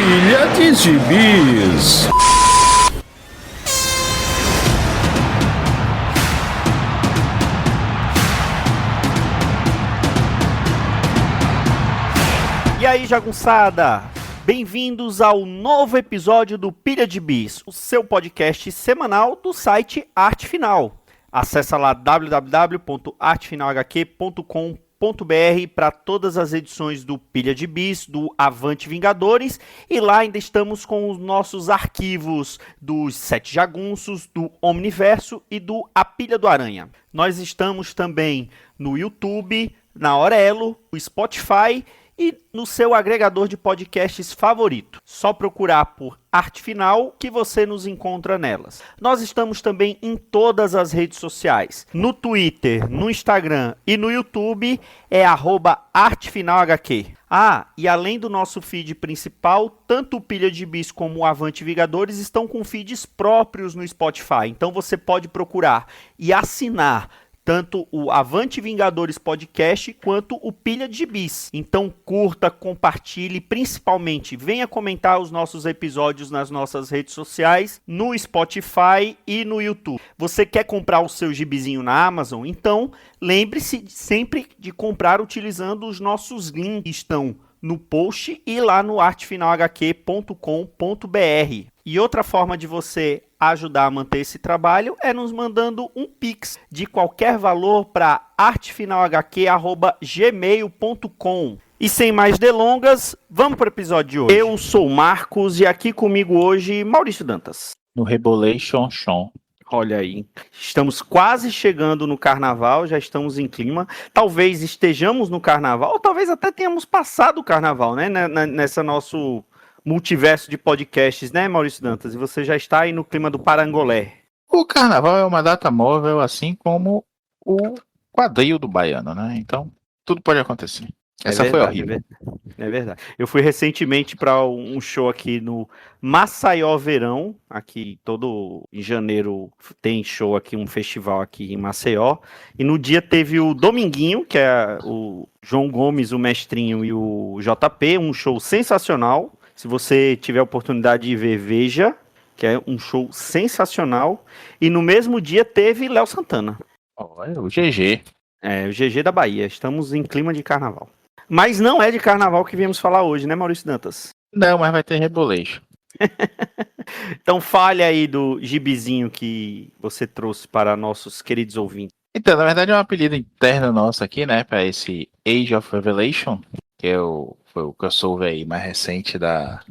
Pilha de Gibis. E aí, jagunçada? Bem-vindos ao novo episódio do Pilha de Bis, o seu podcast semanal do site Arte Final. Acesse lá www.artefinalhq.com.br para todas as edições do Pilha de Bis, do Avante Vingadores, e lá ainda estamos com os nossos arquivos dos Sete Jagunços, do Omniverso e do A Pilha do Aranha. Nós estamos também no YouTube, na Aurelo, no Spotify e no seu agregador de podcasts favorito. Só procurar por Arte Final que você nos encontra nelas. Nós estamos também em todas as redes sociais. No Twitter, no Instagram e no YouTube é @artefinalhq. E além do nosso feed principal, tanto o Pilha de Bis como o Avante Vingadores estão com feeds próprios no Spotify. Então você pode procurar e assinar tanto o Avante Vingadores Podcast quanto o Pilha de Bis. Então curta, compartilhe, principalmente venha comentar os nossos episódios nas nossas redes sociais, no Spotify e no YouTube. Você quer comprar o seu gibizinho na Amazon? Então lembre-se sempre de comprar utilizando os nossos links que estão no post e lá no artefinalhq.com.br. E outra forma de você ajudar a manter esse trabalho é nos mandando um Pix de qualquer valor para artefinalhq@gmail.com. E sem mais delongas, vamos para o episódio de hoje. Eu sou o Marcos e aqui comigo hoje Maurício Dantas. No Rebolation Chon. Olha aí, estamos quase chegando no carnaval, já estamos em clima. Talvez estejamos no carnaval, ou talvez até tenhamos passado o carnaval, né? Nessa nosso multiverso de podcasts, né, Maurício Dantas? E você já está aí no clima do parangolé. O carnaval é uma data móvel, assim como o quadril do baiano, né? Então, tudo pode acontecer. Essa foi horrível. É verdade. Eu fui recentemente para um show aqui no Maceió Verão, aqui em janeiro tem show aqui, um festival aqui em Maceió, e no dia teve o Dominguinho, que é o João Gomes, o Mestrinho e o JP, um show sensacional. Se você tiver a oportunidade de ver, veja, que é um show sensacional. E no mesmo dia teve Léo Santana. Olha, o GG. É, o GG da Bahia. Estamos em clima de carnaval. Mas não é de carnaval que viemos falar hoje, né, Maurício Dantas? Não, mas vai ter Rebolation. Então fale aí do gibizinho que você trouxe para nossos queridos ouvintes. Então, na verdade é um apelido interno nosso aqui, né? Para esse Age of Revelation, que foi o crossover aí mais recente da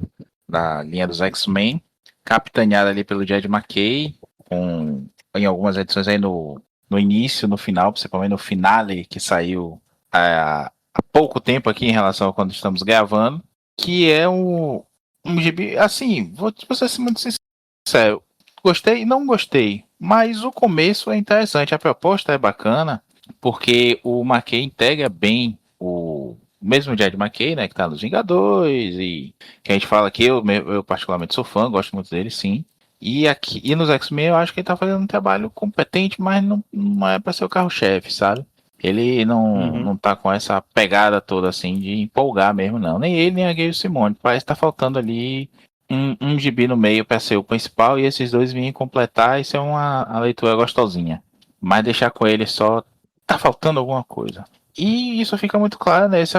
linha dos X-Men, capitaneado ali pelo Jed McKay, em algumas edições aí no início, no final, principalmente no finale, que saiu há pouco tempo aqui em relação a quando estamos gravando, que é um gibi, assim, vou ser muito sincero, gostei e não gostei, mas o começo é interessante, a proposta é bacana, porque o McKay integra bem o mesmo Jed McKay, né, que tá nos Vingadores, e que a gente fala que eu particularmente sou fã, gosto muito dele, sim. E nos X-Men eu acho que ele tá fazendo um trabalho competente, mas não é para ser o carro-chefe, sabe? Ele não tá com essa pegada toda assim de empolgar mesmo, não. Nem ele, nem a Gayle Simone. Parece que tá faltando ali um gibi no meio para ser o principal e esses dois virem completar e ser uma leitura gostosinha. Mas deixar com ele só tá faltando alguma coisa. E isso fica muito claro nesse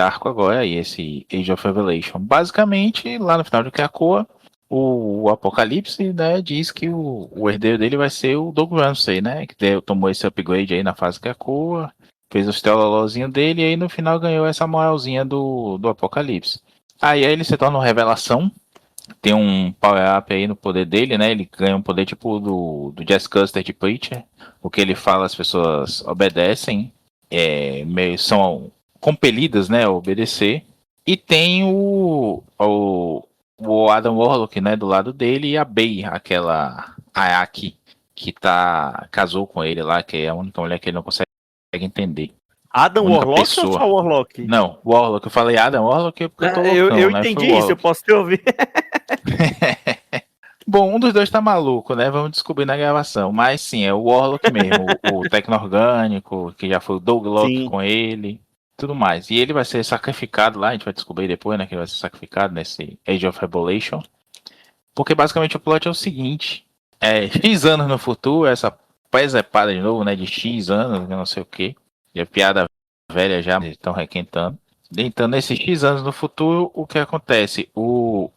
arco agora, e esse Age of Revelation. Basicamente, lá no final de Krakoa, o Apocalipse, né, diz que o herdeiro dele vai ser o Doug Ramsey, né, que tomou esse upgrade aí na fase Krakoa, fez os teololozinhos dele, e aí no final ganhou essa moralzinha do Apocalipse. Aí ele se torna uma revelação, tem um power-up aí no poder dele, né, ele ganha um poder tipo do Jazz Custer de Preacher, o que ele fala as pessoas obedecem, são compelidas, né, a obedecer, e tem o Adam Warlock, né, do lado dele, e a Bey, aquela Ayaki, que casou com ele lá, que é a única mulher que ele não consegue entender. Adam Warlock ou só Warlock? Não, Warlock, eu falei Adam Warlock porque eu tô loucão, eu né? entendi isso, eu posso te ouvir. Bom, um dos dois tá maluco, né? Vamos descobrir na gravação. Mas sim, é o Warlock mesmo, o tecno-orgânico, que já foi o Doug Locke com ele. tudo mais. E ele vai ser sacrificado lá, a gente vai descobrir depois, né, que ele vai ser sacrificado nesse Age of Revelation. Porque basicamente o plot é o seguinte, X anos no futuro, essa presepada de novo, né, de X anos, não sei o que, e a piada velha já, estão requentando. Então, nesses X anos no futuro, o que acontece? O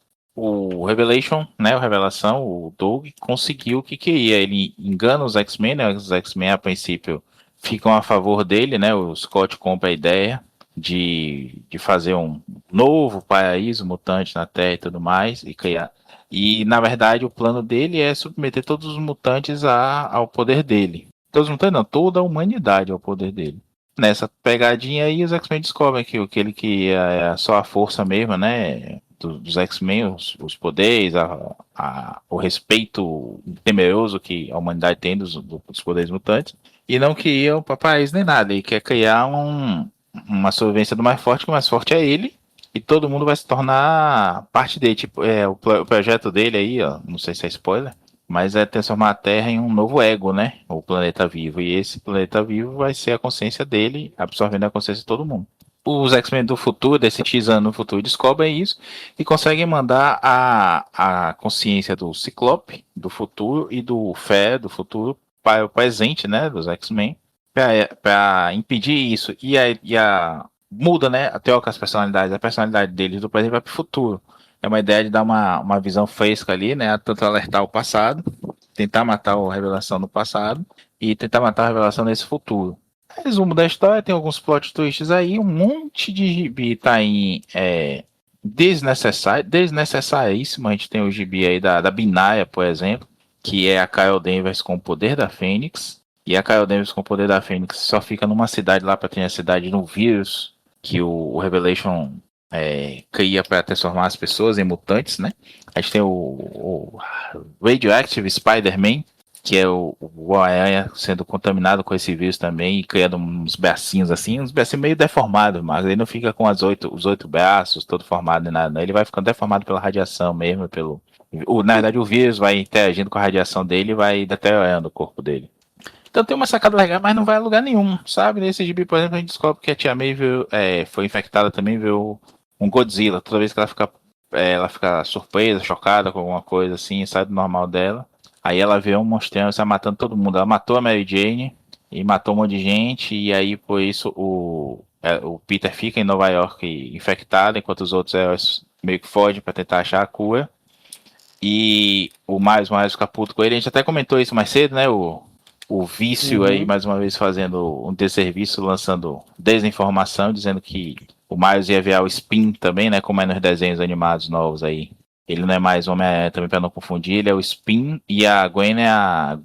Revelation, né, o Revelação, o Doug, conseguiu o que queria. Ele engana os X-Men, né, os X-Men a princípio ficam a favor dele, né, o Scott compra a ideia de fazer um novo paraíso mutante na Terra e tudo mais, e criar. E, na verdade, o plano dele é submeter todos os mutantes ao poder dele. Todos os mutantes não, toda a humanidade ao poder dele. Nessa pegadinha aí, os X-Men descobrem que o que ele queria é só a força mesmo, né? Dos X-Men, os poderes, o respeito temeroso que a humanidade tem dos poderes mutantes. E não queria o país nem nada. Ele quer criar uma sobrevivência do mais forte, que o mais forte é ele. E todo mundo vai se tornar parte dele. Tipo, o projeto dele aí, ó, não sei se é spoiler, mas é transformar a Terra em um novo ego, né? O planeta vivo. E esse planeta vivo vai ser a consciência dele, absorvendo a consciência de todo mundo. Os X-Men do futuro, desse X ano no futuro, descobrem isso e conseguem mandar a consciência do Ciclope do futuro e do Fé do futuro para o presente, né? Dos X-Men, para impedir isso. Muda, né? Troca as personalidades. A personalidade deles do presente vai para o futuro. É uma ideia de dar uma visão fresca ali, né? Tanto alertar o passado, tentar matar a revelação no passado e tentar matar a revelação nesse futuro. Resumo da história, tem alguns plot twists aí, um monte de gibi tá em desnecessaríssimo. A gente tem o gibi aí da Binária, por exemplo, que é a Carol Danvers com o poder da Fênix. E a Carol Danvers com o poder da Fênix só fica numa cidade lá para ter a cidade no vírus que o Revelation cria para transformar as pessoas em mutantes, né? A gente tem o Radioactive Spider-Man, que é o Aranha sendo contaminado com esse vírus também e criando uns bracinhos assim, uns bracinhos meio deformados, mas ele não fica com os 8 braços todo formado nem nada, não. Ele vai ficando deformado pela radiação mesmo, na verdade o vírus vai interagindo com a radiação dele e vai deteriorando o corpo dele. Então tem uma sacada legal, mas não vai a lugar nenhum, sabe? Nesse gibi, por exemplo, a gente descobre que a Tia May foi infectada também, viu um Godzilla. Toda vez que ela fica surpresa, chocada com alguma coisa assim, sai do normal dela. Aí ela vê um monstrão, sai matando todo mundo. Ela matou a Mary Jane e matou um monte de gente, e aí por isso o Peter fica em Nova York infectado, enquanto os outros heróis meio que fogem para tentar achar a cura. E o Miles fica puto com ele. A gente até comentou isso mais cedo, né? O Vício aí, mais uma vez, fazendo um desserviço, lançando desinformação, dizendo que o Miles ia virar o Spin também, né? Como é nos desenhos animados novos aí. Ele não é mais Homem-Aranha, também para não confundir, ele é o Spin e a Gwen é a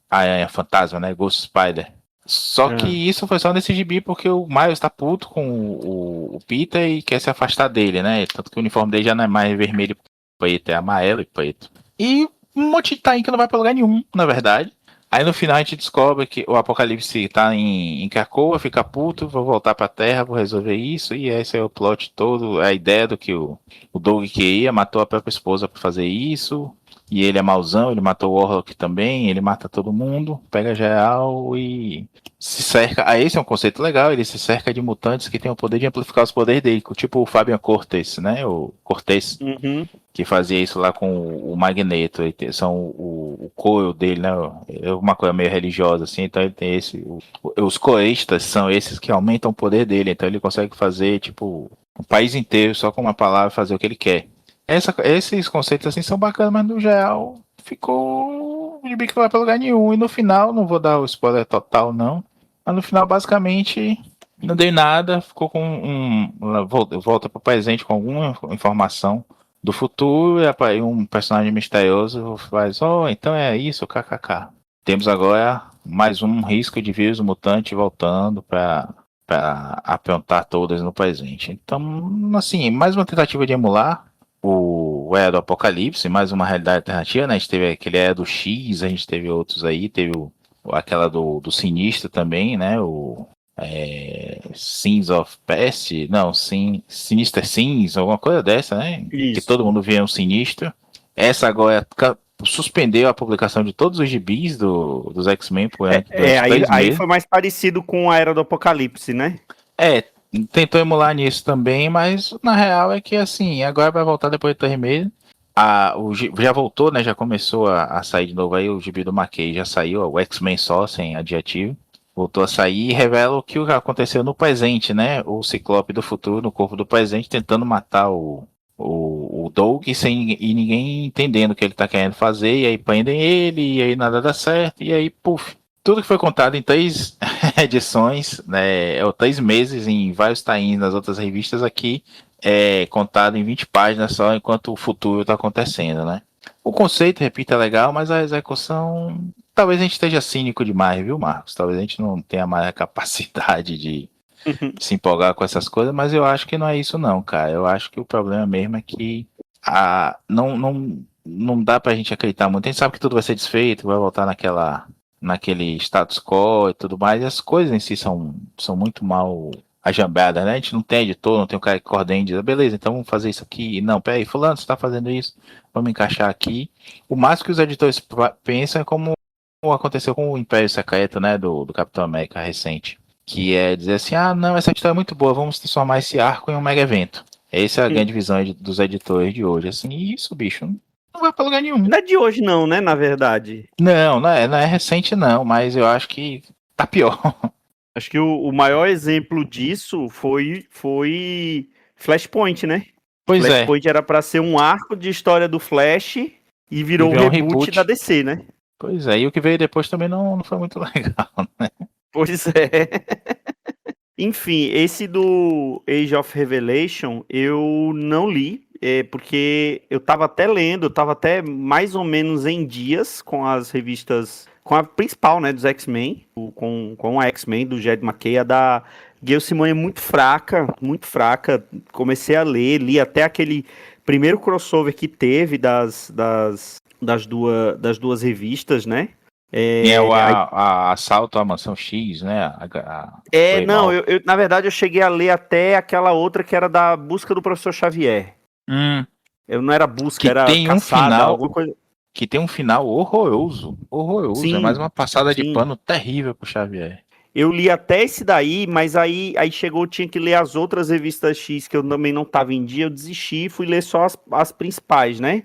Aranha Fantasma, né? Ghost Spider. Só que isso foi só nesse gibi porque o Miles tá puto com o Peter e quer se afastar dele, né? Tanto que o uniforme dele já não é mais vermelho e preto, é amarelo e preto. E um monte de tainho que não vai pra lugar nenhum, na verdade. Aí no final a gente descobre que o Apocalipse tá em Krakoa, fica puto, vou voltar pra Terra, vou resolver isso, e esse é o plot todo, a ideia do que o Doug queria, matou a própria esposa pra fazer isso, e ele é mauzão, ele matou o Warlock também, ele mata todo mundo, pega geral e se cerca. Aí esse é um conceito legal, ele se cerca de mutantes que têm o poder de amplificar os poderes dele, tipo o Fabian Cortez, né, o Cortez. Que fazia isso lá com o Magneto, são o coil dele, né? É uma coisa meio religiosa assim, então ele tem os coristas são esses que aumentam o poder dele, então ele consegue fazer tipo o país inteiro só com uma palavra fazer o que ele quer. Esses conceitos assim são bacanas, mas no geral ficou de bico que não vai pra lugar nenhum. E no final, não vou dar o spoiler total não, mas no final basicamente não deu nada, ficou com volta pro presente com alguma informação do futuro, e um personagem misterioso faz, então é isso, kkk. Temos agora mais um risco de vírus mutante voltando para aprontar todas no presente. Então, assim, mais uma tentativa de emular o Era do Apocalipse, mais uma realidade alternativa, né? A gente teve aquele Era do X, a gente teve outros aí, teve aquela do Sinistro também, né? Sins of Past, não, Sinister Sins, alguma coisa dessa, né? Isso. Que todo mundo vê um sinistro. Essa agora suspendeu a publicação de todos os gibis dos X-Men por aí foi mais parecido com a Era do Apocalipse, né? É, tentou emular nisso também, mas na real é que assim, agora vai voltar depois de 3 meses. Já voltou, né? Já começou a sair de novo aí, o gibi do McKay já saiu, o X-Men só, sem adjetivo. Voltou a sair e revela o que aconteceu no presente, né? O Ciclope do futuro, no corpo do presente, tentando matar o Doug e ninguém entendendo o que ele tá querendo fazer, e aí prendem ele, e aí nada dá certo, e aí, puf. Tudo que foi contado em 3 edições, né, ou 3 meses em vários tains nas outras revistas aqui, é contado em 20 páginas só, enquanto o futuro está acontecendo, né? O conceito, repito, é legal, mas a execução. Talvez a gente esteja cínico demais, viu, Marcos? Talvez a gente não tenha mais a capacidade de se empolgar com essas coisas, mas eu acho que não é isso, não, cara. Eu acho que o problema mesmo é que não dá pra gente acreditar muito. A gente sabe que tudo vai ser desfeito, vai voltar naquele status quo e tudo mais, e as coisas em si são muito mal ajambradas, né? A gente não tem editor, não tem um cara que coordene e diz, beleza, então vamos fazer isso aqui. Não, peraí, fulano, você tá fazendo isso, vamos encaixar aqui. O máximo que os editores pensam é como aconteceu com o Império Secreto, né, do Capitão América recente, que é dizer assim, não, essa história é muito boa, vamos transformar esse arco em um mega evento. Essa é a grande visão dos editores de hoje, assim, e isso, bicho, não vai pra lugar nenhum. Não é de hoje não, né, na verdade. Não é recente não, mas eu acho que tá pior. Acho que o maior exemplo disso foi Flashpoint, né? Pois é, Flashpoint era pra ser um arco de história do Flash e virou e o veio um reboot da reboot. DC, né? Pois é, e o que veio depois também não foi muito legal. Pois é. Enfim, esse do Age of Revelation eu não li, porque eu tava até lendo, eu tava até mais ou menos em dias com as revistas, com a principal, né, dos X-Men, com a X-Men do Jed McKay, a da Gail Simone é muito fraca, muito fraca. Comecei a ler, li até aquele primeiro crossover que teve das duas revistas, né? E é o Aí assalto à mansão X, né? Foi não, mal. na verdade eu cheguei a ler até aquela outra que era da busca do professor Xavier. Eu não era busca, Que era tem um caçada, final, alguma coisa. que tem um final horroroso, horroroso. É mais Sim, uma passada de sim. pano terrível pro Xavier. Eu li até esse daí, mas aí chegou, tinha que ler as outras revistas X que eu também não tava em dia, eu desisti e fui ler só as principais, né?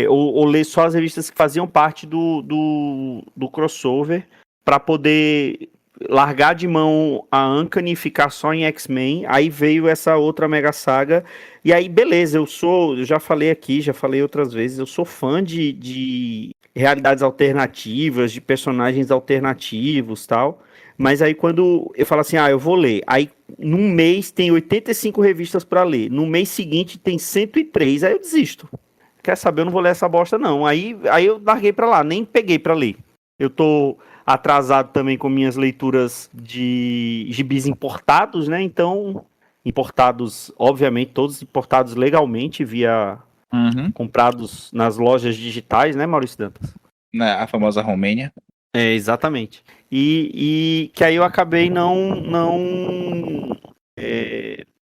Ou ler só as revistas que faziam parte do crossover para poder largar de mão a Uncanny e ficar só em X-Men. Aí veio essa outra mega saga. E aí, beleza, eu já falei aqui, já falei outras vezes, eu sou fã de realidades alternativas, de personagens alternativos tal. Mas aí quando eu falo assim, eu vou ler, aí num mês tem 85 revistas para ler, no mês seguinte tem 103, aí eu desisto. Quer saber, eu não vou ler essa bosta não. Aí eu larguei pra lá, nem peguei pra ler. Eu tô atrasado também com minhas leituras de gibis importados, né? Então, importados, obviamente, todos importados legalmente via Uhum. comprados nas lojas digitais, né, Maurício Dantas? A famosa Romênia. Exatamente. E que aí eu acabei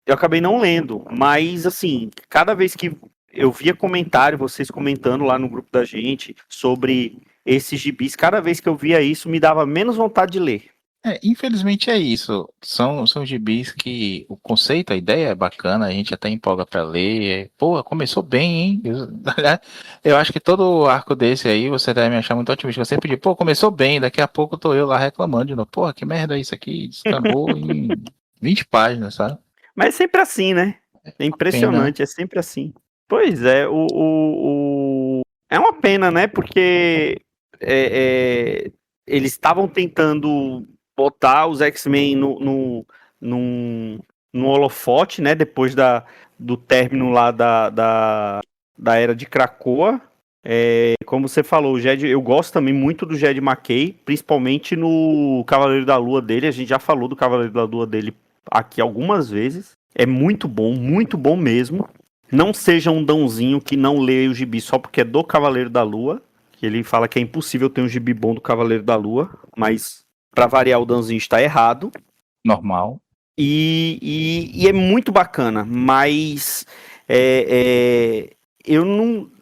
eu acabei não lendo, mas assim, cada vez que eu via comentário, vocês comentando lá no grupo da gente sobre esses gibis, cada vez que eu via isso me dava menos vontade de ler. Infelizmente é isso. São gibis que o conceito, a ideia é bacana, a gente até empolga pra ler. Pô, começou bem, hein? Eu acho que todo arco desse aí você deve me achar muito otimista. Eu sempre digo, pô, começou bem, daqui a pouco tô eu lá reclamando de novo. Porra, que merda é isso aqui? Descambou em 20 páginas, sabe? Mas é sempre assim, né? É Pena. impressionante, é sempre assim. Pois é, é uma pena, né? Porque eles estavam tentando botar os X-Men no holofote, né? Depois do término lá da era de Krakoa. Como você falou, eu gosto também muito do Jed McKay, principalmente no Cavaleiro da Lua dele. A gente já falou do Cavaleiro da Lua dele aqui algumas vezes. É muito bom mesmo. Não seja um dãozinho que não lê o gibi só porque é do Cavaleiro da Lua. Que ele fala que é impossível ter um gibi bom do Cavaleiro da Lua. Mas, pra variar, o dãozinho está errado. Normal. E é muito bacana, mas eu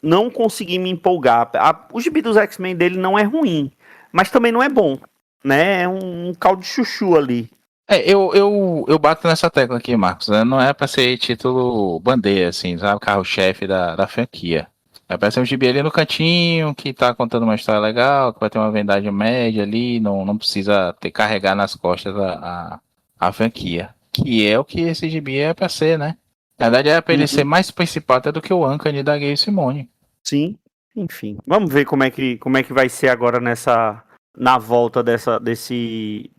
não consegui me empolgar. O gibi dos X-Men dele não é ruim, mas também não é bom, né? É um caldo de chuchu ali. Eu bato nessa tecla aqui, Marcos, né? Não é pra ser título bandeira, assim, sabe? Carro-chefe da franquia. É pra ser um gibi ali no cantinho, que tá contando uma história legal, que vai ter uma vendagem média ali, não precisa carregar nas costas a franquia. Que é o que esse gibi é pra ser, né? Na verdade, é pra ele ser Uhum. mais principal até do que o Uncanny da Gayle Simone. Sim, enfim. Vamos ver como é que vai ser agora na volta desse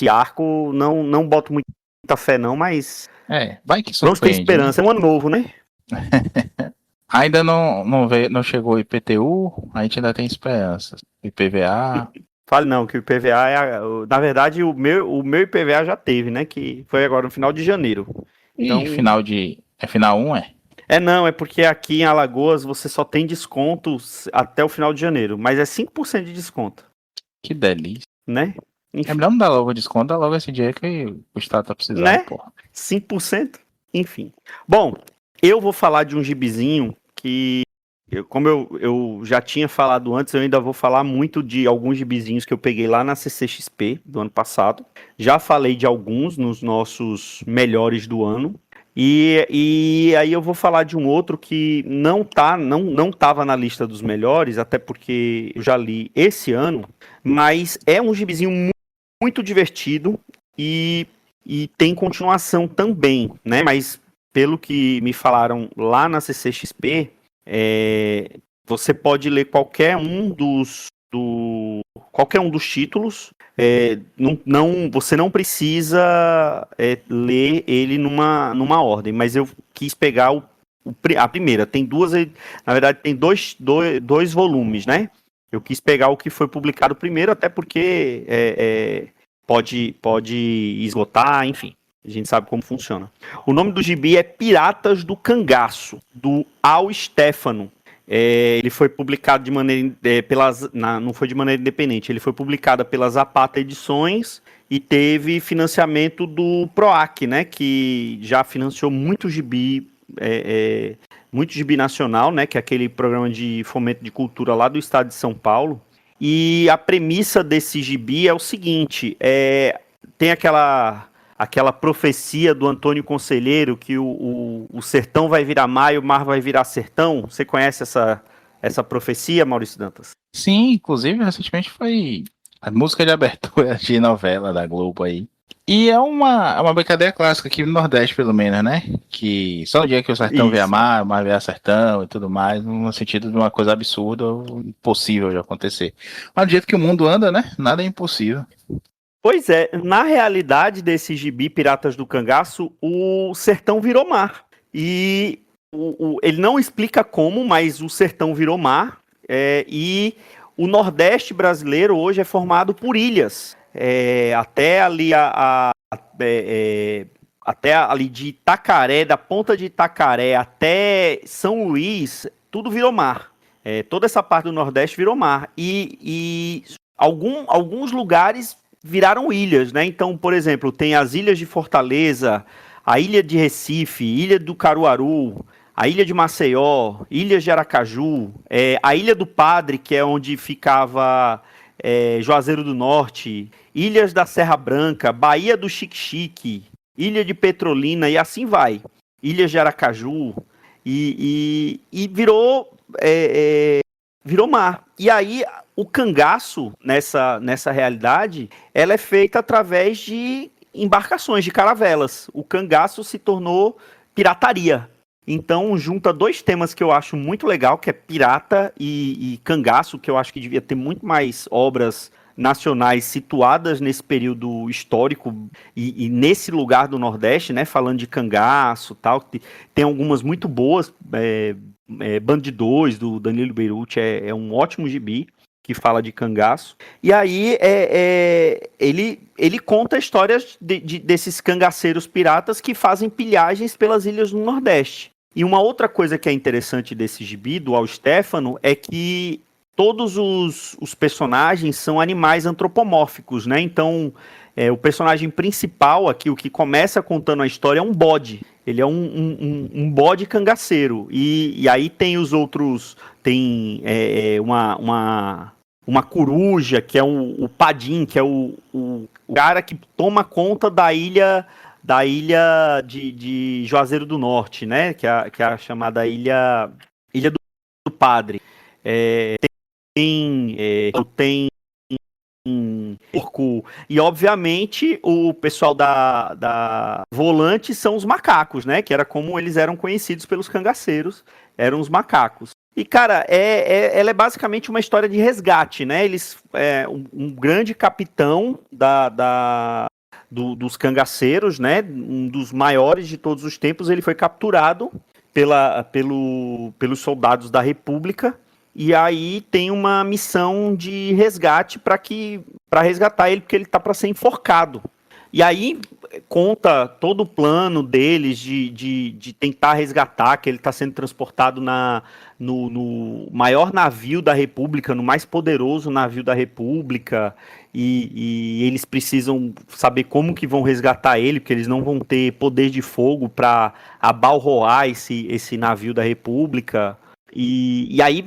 arco. Não boto muita fé não, mas Vai que vamos ter surpreende, né? esperança. É um ano novo, né? Ainda não chegou o IPTU, a gente ainda tem esperanças. IPVA. Fale não, que o IPVA na verdade o meu IPVA já teve, né, que foi agora no final de janeiro. E Então, final 1, é? não, é porque aqui em Alagoas você só tem descontos até o final de janeiro, mas é 5% de desconto, Que delícia. né? É Enfim, melhor não dar logo desconto, dá logo esse dia que o Estado tá precisando, né? porra. 5%, enfim. Bom, eu vou falar de um gibizinho que, como eu já tinha falado antes, eu ainda vou falar muito de alguns gibizinhos que eu peguei lá na CCXP do ano passado. Já falei de alguns nos nossos melhores do ano. E aí eu vou falar de um outro que não tava na lista dos melhores, até porque eu já li esse ano, mas é um gibizinho muito divertido e, e tem continuação também, né? Mas pelo que me falaram lá na CCXP, você pode ler qualquer um dos títulos. Você não precisa ler ele numa ordem, mas eu quis pegar a primeira. Tem duas, na verdade, tem dois volumes, né? Eu quis pegar o que foi publicado primeiro, até porque pode esgotar, enfim. A gente sabe como funciona. O nome do gibi é Piratas do Cangaço, do Al Stefano. Ele foi publicado de maneira não foi de maneira independente, ele foi publicado pela Zapata Edições e teve financiamento do PROAC, né, que já financiou muito gibi nacional, né, que é aquele programa de fomento de cultura lá do estado de São Paulo. E a premissa desse gibi é o seguinte: tem aquela profecia do Antônio Conselheiro que o sertão vai virar mar e o mar vai virar sertão. Você conhece essa profecia, Maurício Dantas? Sim, inclusive, recentemente foi a música de abertura de novela da Globo aí. E é uma brincadeira clássica aqui no Nordeste, pelo menos, né? Que só no dia que o sertão vier Isso. mar, o mar vier sertão e tudo mais, no sentido de uma coisa absurda ou impossível de acontecer. Mas do jeito que o mundo anda, né? Nada é impossível. Pois é, na realidade desse gibi Piratas do Cangaço, o sertão virou mar. E ele não explica como, mas o sertão virou mar. E o Nordeste brasileiro hoje é formado por ilhas. Até ali até ali de Itacaré, da ponta de Itacaré até São Luís, tudo virou mar. Toda essa parte do Nordeste virou mar. E alguns lugares viraram ilhas, né? Então, por exemplo, tem as ilhas de Fortaleza, a ilha de Recife, ilha do Caruaru, a ilha de Maceió, ilhas de Aracaju, a ilha do Padre, que é onde ficava Juazeiro do Norte, ilhas da Serra Branca, Baía do Xique-Xique, ilha de Petrolina e assim vai. Ilhas de Aracaju e virou mar. E aí o cangaço nessa realidade, ela é feita através de embarcações, de caravelas. O cangaço se tornou pirataria. Então junta dois temas que eu acho muito legal, que é pirata e cangaço, que eu acho que devia ter muito mais obras nacionais situadas nesse período histórico e nesse lugar do Nordeste, né? Falando de cangaço, tal. Tem algumas muito boas. Band 2 do Danilo Beirute é um ótimo gibi que fala de cangaço. E aí ele conta histórias desses cangaceiros piratas que fazem pilhagens pelas ilhas do Nordeste. E uma outra coisa que é interessante desse gibi, do Al Stefano, é que todos os personagens são animais antropomórficos, né? Então, o personagem principal aqui, o que começa contando a história, é um bode. Ele é um bode cangaceiro. E aí tem os outros. Tem uma coruja, que é o Padim, que é o cara que toma conta da ilha de Juazeiro do Norte, né? Que é a chamada Ilha do Padre. Tem porco. E, obviamente, o pessoal da Volante são os macacos, né? Que era como eles eram conhecidos pelos cangaceiros, eram os macacos. E, cara, ela é basicamente uma história de resgate, né? Um grande capitão dos cangaceiros, né? Um dos maiores de todos os tempos, ele foi capturado pelos soldados da República. E aí tem uma missão de resgate para resgatar ele, porque ele tá para ser enforcado. E aí conta todo o plano deles de tentar resgatar, que ele está sendo transportado no maior navio da República, no mais poderoso navio da República, e eles precisam saber como que vão resgatar ele, porque eles não vão ter poder de fogo para abalroar esse navio da República. E aí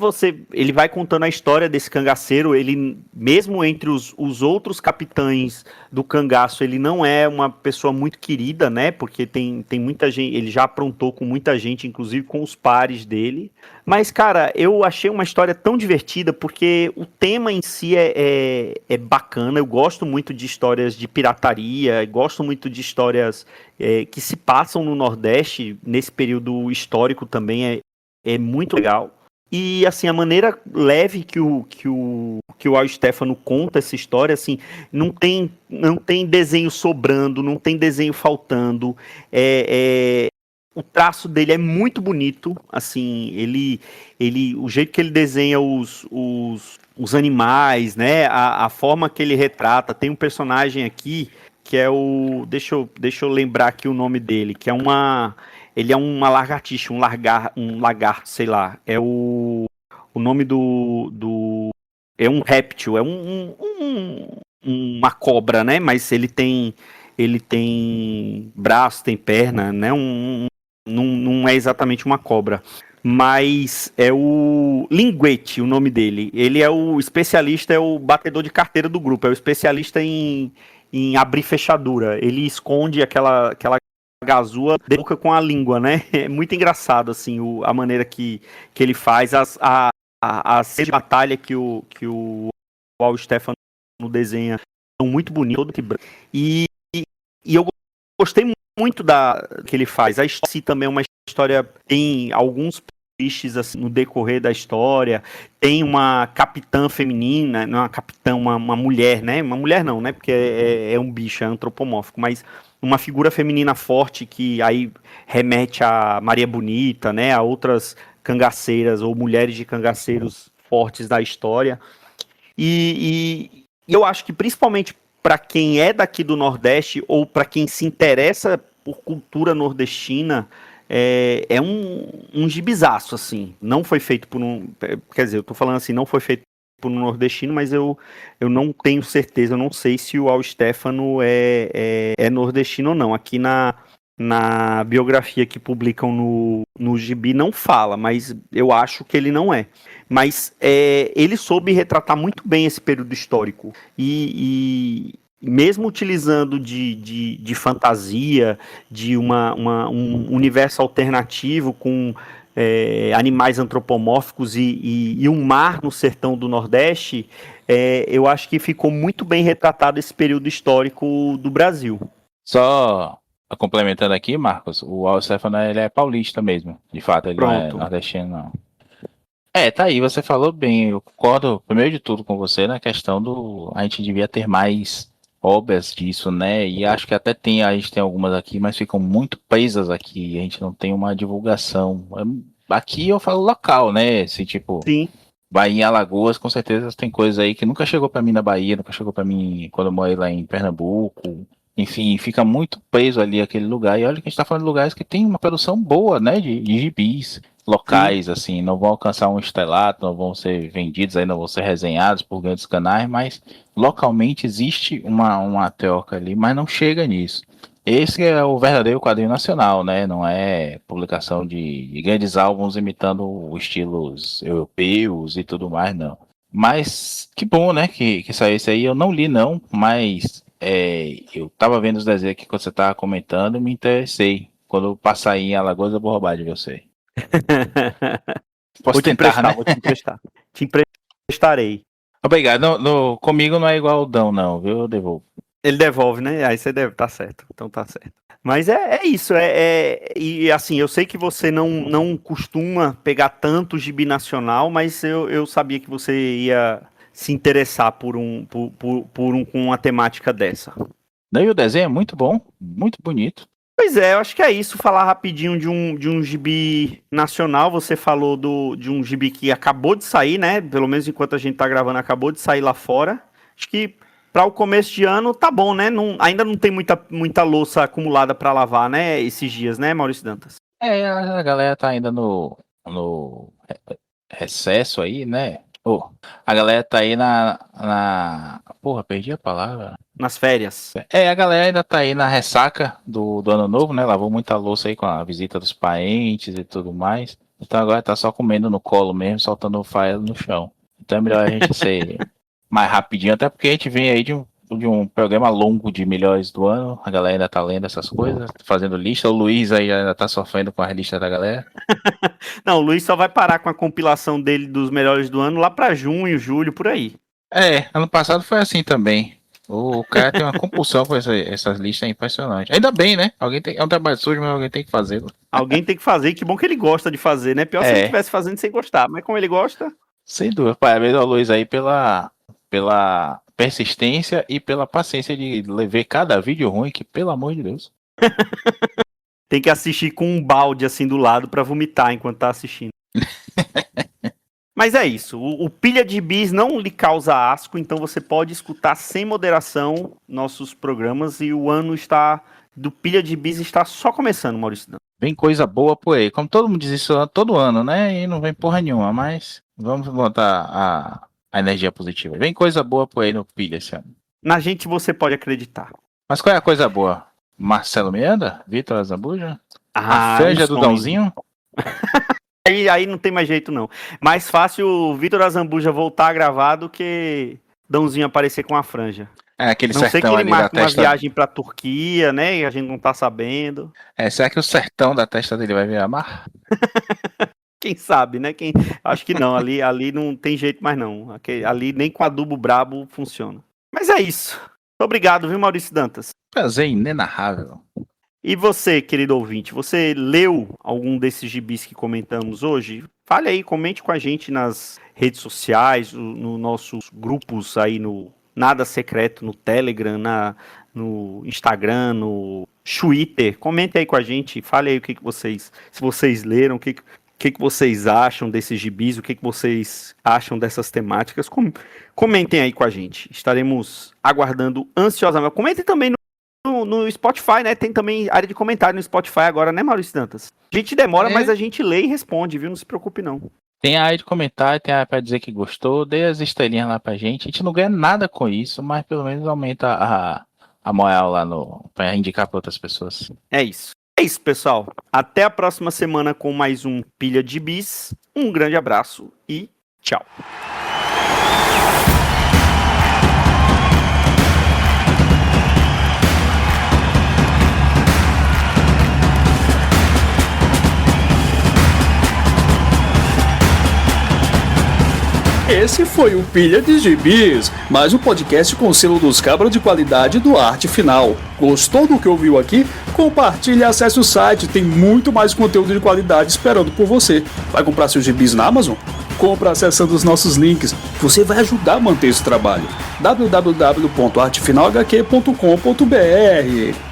ele vai contando a história desse cangaceiro, ele, mesmo entre os outros capitães do cangaço, ele não é uma pessoa muito querida, né, porque tem muita gente, ele já aprontou com muita gente, inclusive com os pares dele, mas, cara, eu achei uma história tão divertida, porque o tema em si é bacana, eu gosto muito de histórias de pirataria, gosto muito de histórias que se passam no Nordeste, nesse período histórico também é muito legal. E, assim, a maneira leve que o Al Stefano conta essa história, assim, não tem desenho sobrando, não tem desenho faltando. O traço dele é muito bonito, assim, o jeito que ele desenha os animais, né, a forma que ele retrata. Tem um personagem aqui que é deixa eu lembrar aqui o nome dele, que é ele é uma lagartixa, um lagarto, sei lá. O nome é um réptil, é uma cobra, né? Mas ele tem braço, tem perna, né? Não é exatamente uma cobra. Mas é o Linguete, o nome dele. Ele é o especialista, é o batedor de carteira do grupo, é o especialista em abrir fechadura. Ele esconde aquela gazua de boca com a língua, né? É muito engraçado, assim, a maneira que ele faz, a cena de batalha que o Al Stefano desenha são muito bonitos, e eu gostei muito que ele faz. A história também é uma história, tem alguns twists assim, no decorrer da história, tem uma capitã feminina, não uma capitã, uma mulher, né? Uma mulher não, né? Porque é um bicho, é antropomórfico, mas uma figura feminina forte que aí remete a Maria Bonita, né? A outras cangaceiras ou mulheres de cangaceiros fortes da história. E eu acho que principalmente para quem é daqui do Nordeste ou para quem se interessa por cultura nordestina, é um gibizaço, assim. Não foi feito por quer dizer, eu tô falando assim, não foi feito por um nordestino, mas eu não tenho certeza, eu não sei se o Al Stefano é nordestino ou não. Aqui na biografia que publicam no Gibi não fala, mas eu acho que ele não é. Mas ele soube retratar muito bem esse período histórico. E mesmo utilizando de fantasia, de um universo alternativo com animais antropomórficos e um mar no sertão do Nordeste, eu acho que ficou muito bem retratado esse período histórico do Brasil. Só complementando aqui, Marcos, o Al Stefano ele é paulista mesmo. De fato, ele Pronto. não é nordestino, não. Tá aí, você falou bem. Eu concordo, primeiro de tudo, com você na questão a gente devia ter mais obras disso, né? E acho que até a gente tem algumas aqui, mas ficam muito presas aqui. A gente não tem uma divulgação. Aqui eu falo local, né? Se tipo, Sim. Bahia, Alagoas, com certeza tem coisa aí que nunca chegou para mim na Bahia, nunca chegou para mim quando eu morei lá em Pernambuco. Enfim, fica muito preso ali aquele lugar. E olha que a gente tá falando de lugares que tem uma produção boa, né? De gibis locais, Sim. assim, não vão alcançar um estrelato, não vão ser vendidos, aí não vão ser resenhados por grandes canais, mas localmente existe uma troca ali, mas não chega nisso. Esse é o verdadeiro quadrinho nacional, né? Não é publicação de grandes álbuns imitando estilos europeus e tudo mais, não. Mas que bom, né, que saiu isso aí. Eu não li não, mas eu tava vendo os desenhos aqui quando você tava comentando e me interessei. Quando eu passar aí em Alagoas, eu vou roubar de você. Posso Vou te tentar, emprestar, né? vou te emprestar. Te emprestarei. Obrigado. Comigo não é igual o Dão, não, viu? Eu devolvo. Ele devolve, né? Aí você deve, tá certo. Então tá certo. Mas é isso, e assim, eu sei que você não costuma pegar tanto gibi nacional, mas eu sabia que você ia se interessar por um com uma temática dessa. Daí o desenho é muito bom, muito bonito. Pois é, eu acho que é isso, falar rapidinho de um gibi nacional, você falou de um gibi que acabou de sair, né? Pelo menos enquanto a gente tá gravando, acabou de sair lá fora. Acho que para o começo de ano tá bom, né? Ainda não tem muita louça acumulada para lavar, né? Esses dias, né, Maurício Dantas? A galera tá ainda no recesso aí, né? A galera tá aí Porra, perdi a palavra. Nas férias. A galera ainda tá aí na ressaca do ano novo, né? Lavou muita louça aí com a visita dos parentes e tudo mais. Então agora tá só comendo no colo mesmo, soltando farelo no chão. Então é melhor a gente ser mais rapidinho, até porque a gente vem aí de um programa longo de melhores do ano. A galera ainda tá lendo essas coisas, fazendo lista. O Luiz aí ainda tá sofrendo com as listas da galera. Não, o Luiz só vai parar com a compilação dele dos melhores do ano lá pra junho, julho, por aí. Ano passado foi assim também. O cara tem uma compulsão com essas listas, é impressionante. Ainda bem, né? É um trabalho sujo, mas alguém tem que fazer. Alguém tem que fazer, que bom que ele gosta de fazer, né? Pior se ele estivesse fazendo sem gostar, mas como ele gosta... Sem dúvida. Parabéns ao Luiz aí pela persistência e pela paciência de ver cada vídeo ruim, que pelo amor de Deus. Tem que assistir com um balde assim do lado pra vomitar enquanto tá assistindo. Mas é isso, o Pilha de Bis não lhe causa asco, então você pode escutar sem moderação nossos programas e o ano do Pilha de Bis está só começando, Maurício. Vem coisa boa por aí, como todo mundo diz isso todo ano, né? E não vem porra nenhuma, mas vamos botar a energia positiva. Vem coisa boa por aí no Pilha esse ano. Na gente você pode acreditar. Mas qual é a coisa boa? Marcelo Miranda? Vitor Azambuja? A franja do Dãozinho? Aí não tem mais jeito, não. Mais fácil o Vitor Azambuja voltar a gravar do que Dãozinho aparecer com a franja. Aquele não sei que sertão ele ali da marca uma testa. viagem pra Turquia, né? E a gente não tá sabendo. Será que o sertão da testa dele vai virar mar? Quem sabe, né? Acho que não. Ali não tem jeito mais, não. Ali nem com adubo brabo funciona. Mas é isso. Muito obrigado, viu, Maurício Dantas? Prazer inenarrável. E você, querido ouvinte, você leu algum desses gibis que comentamos hoje? Fale aí, comente com a gente nas redes sociais, nos nossos grupos aí no Nada Secreto, no Telegram, no Instagram, no Twitter. Comente aí com a gente, fale aí o que vocês, se vocês leram, o que vocês acham desses gibis, o que vocês acham dessas temáticas. Comentem aí com a gente, estaremos aguardando ansiosamente. Comentem também no Spotify, né? Tem também área de comentário no Spotify agora, né, Maurício Dantas? A gente demora, mas a gente lê e responde, viu? Não se preocupe, não. Tem a área de comentário, tem a área pra dizer que gostou, dê as estrelinhas lá pra gente. A gente não ganha nada com isso, mas pelo menos aumenta a moral lá pra indicar pra outras pessoas. É isso. É isso, pessoal. Até a próxima semana com mais um Pilha de Bis. Um grande abraço e tchau. Esse foi o Pilha de Gibis, mais um podcast com o selo dos cabras de qualidade do Arte Final. Gostou do que ouviu aqui? Compartilhe e acesse o site, tem muito mais conteúdo de qualidade esperando por você. Vai comprar seus gibis na Amazon? Compra acessando os nossos links, você vai ajudar a manter esse trabalho. www.artefinalhq.com.br